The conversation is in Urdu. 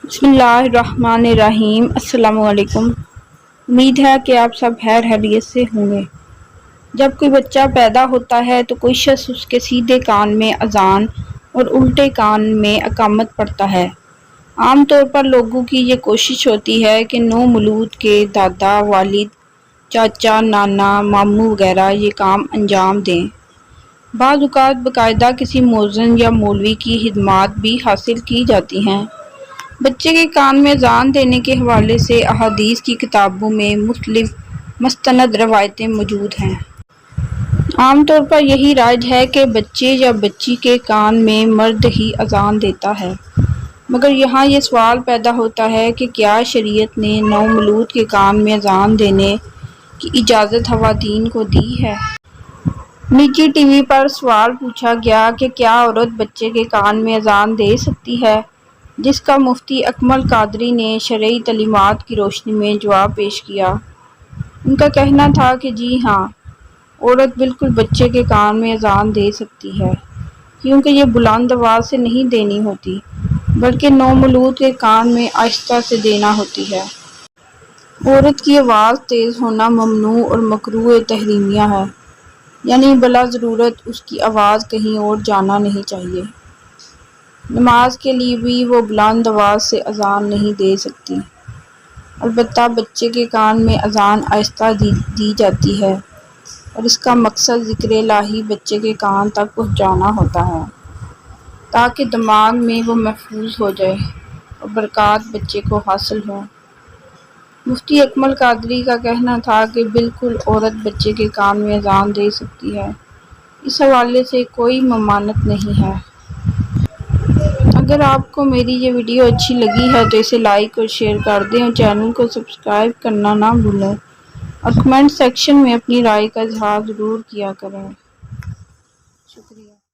بسم اللہ الرحمن الرحیم۔ السلام علیکم۔ امید ہے کہ آپ سب خیر خیریت سے ہوں گے۔ جب کوئی بچہ پیدا ہوتا ہے تو کوئی شخص اس کے سیدھے کان میں اذان اور الٹے کان میں اقامت پڑھتا ہے۔ عام طور پر لوگوں کی یہ کوشش ہوتی ہے کہ نو مولود کے دادا، والد، چاچا، نانا، ماموں وغیرہ یہ کام انجام دیں۔ بعض اوقات باقاعدہ کسی مؤذن یا مولوی کی خدمات بھی حاصل کی جاتی ہیں۔ بچے کے کان میں اذان دینے کے حوالے سے احادیث کی کتابوں میں مختلف مستند روایتیں موجود ہیں۔ عام طور پر یہی رائج ہے کہ بچے یا بچی کے کان میں مرد ہی اذان دیتا ہے، مگر یہاں یہ سوال پیدا ہوتا ہے کہ کیا شریعت نے نومولود کے کان میں اذان دینے کی اجازت خواتین کو دی ہے؟ نجی ٹی وی پر سوال پوچھا گیا کہ کیا عورت بچے کے کان میں اذان دے سکتی ہے، جس کا مفتی اکمل قادری نے شرعی تعلیمات کی روشنی میں جواب پیش کیا۔ ان کا کہنا تھا کہ جی ہاں، عورت بالکل بچے کے کان میں اذان دے سکتی ہے، کیونکہ یہ بلند آواز سے نہیں دینی ہوتی، بلکہ نومولود کے کان میں آہستہ سے دینا ہوتی ہے۔ عورت کی آواز تیز ہونا ممنوع اور مکروہ تحریمیہ ہے، یعنی بلا ضرورت اس کی آواز کہیں اور جانا نہیں چاہیے۔ نماز کے لیے بھی وہ بلند آواز سے اذان نہیں دے سکتی۔ البتہ بچے کے کان میں اذان آہستہ دی جاتی ہے، اور اس کا مقصد ذکر الہی بچے کے کان تک پہنچانا ہوتا ہے، تاکہ دماغ میں وہ محفوظ ہو جائے اور برکات بچے کو حاصل ہو۔ مفتی اکمل قادری کا کہنا تھا کہ بالکل عورت بچے کے کان میں اذان دے سکتی ہے، اس حوالے سے کوئی ممانعت نہیں ہے۔ اگر آپ کو میری یہ ویڈیو اچھی لگی ہے تو اسے لائک اور شیئر کر دیں اور چینل کو سبسکرائب کرنا نہ بھولیں، اور کمنٹ سیکشن میں اپنی رائے کا اظہار ضرور کیا کریں۔